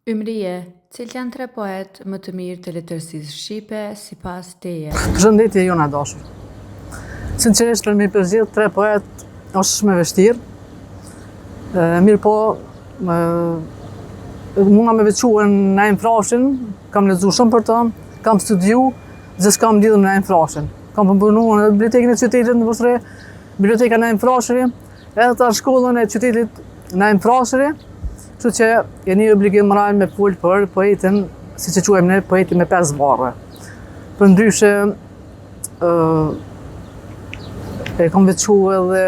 Ymrije, cilë janë 3 poet më të mirë të letërsisë shqipe sipas teje? Përshëndetje jona dashur. Sinqerisht për mi përzgjedh 3 poet është shumë e vështirë. Mirë po, muna me veçuen Naim Frashin, kam lexuar shumë për të, kam studiu, dhe s'kam lidhur me Naim Frashin. Kam punuar në bibliotekën e qytetit në Vostre, biblioteka Naim Frashëri, edhe ta shkollën e qytetit Naim Frashëri. Kështu që jeni obligim moral me fol për poetin, siç e quajmë ne, poetin me 5 varre. Përndryshe e kam veçu edhe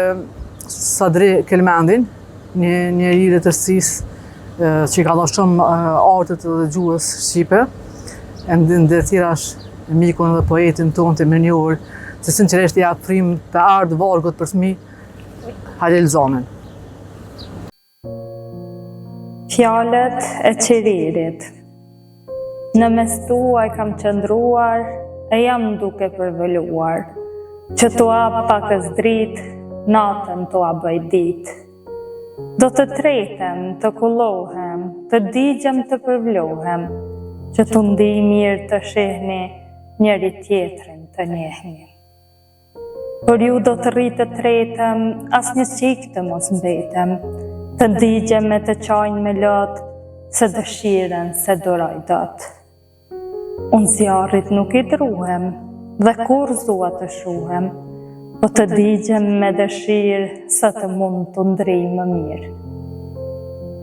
Sadri Kelmendin, një njeri i letërsisë që ka dhënë shumë artët dhe gjuhës shqipe, ndër tjera është mikun dhe poetin tonë të mirënjohur, se sinqerisht ja prim të ardh vargut për fëmijë Halil Zanin. Fjalët e qiririt. Në mes tuaj kam qëndruar, e jam duke përvëluar, që tua pakës dritë, natën tua bëj ditë. Do të tretem, të kullohem, të digjem të përvlohem, që të ndi mirë të shihni, njëri tjetrin të njehni. Por ju do të rritë të tretem, as një qik të mos mbetem, të ndigjem me të qajnë me lotë, se dëshiren se duroj dot. Unë zjarrit nuk i druhem, dhe kur zua të shuhem, po të digjem me dëshirë, sa të mund të ndrej më mirë.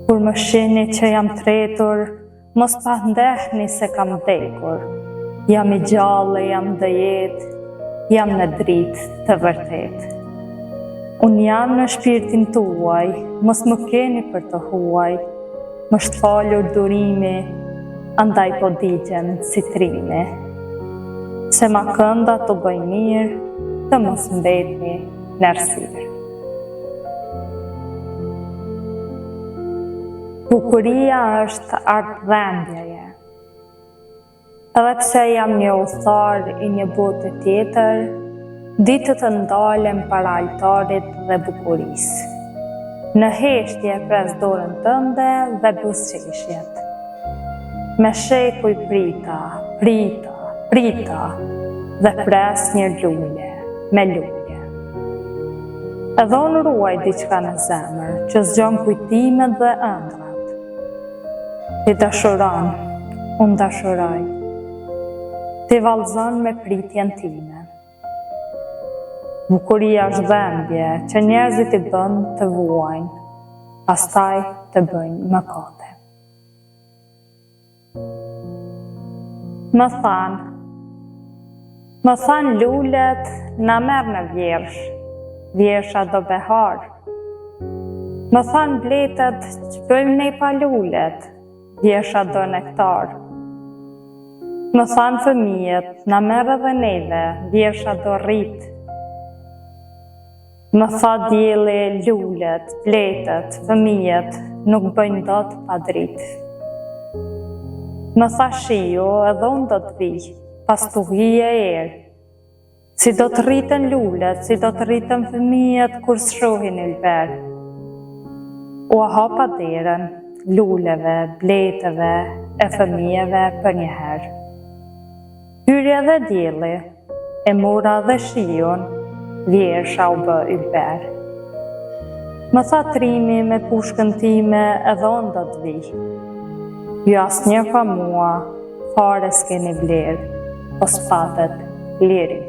Kur më shihni që jam tretur, mos pa ndehni se kam vdekur. Jam i gjallë, jam dhe jetë, jam në dritë të vërtetë. Unë jam në shpirtin tuaj, mos më keni për të huaj, më shtë durimi, andaj po digjem si trimi. Se ma kënda të bëj mirë, të mos mbetni në arsirë. Bukuria është ardhëndjeje. Edhe pse jam një udhëtar i një bote tjetër, ditët të ndalem para altarit dhe bukurisë. Në heshtje pres dorën tënde dhe buzëqeshjet. Me shekuj prita, dhe pres një lule, me lule. Edhe unë ruaj diçka në zemër, që zgjon kujtimet dhe ëndrat. Ti dashuron, unë dashuroj. Ti vallëzon me pritjen time. Bukuria është dhëmbje që njerëzit i bën të vuajnë, pastaj të bëjnë mëkate. Më thanë lulet na merr në vjersh, vjersha do behar. Më thanë bletët që bëjmë ne pa lulet, vjersha do nektar. Më thanë fëmijët na merr edhe neve, vjersha do rrit. Më tha dielli, lulet, bletët, fëmijët nuk bëjnë dot pa dritë. Më tha shiu, edhe unë do të vi, pas të hije erë. Si do të rritën lulet, si do të rritën fëmijët kur shohin ylber. U hapa derën, luleve, bletëve, e fëmijëve për një herë. Hyrja dhe dielli, e mora dhe shiun, vjersha u bë ylber. Më tha trimi me pushkën time edhe unë do të vi. Ju asnjë pa mua, fare s'keni vlerë, po s'patet liri.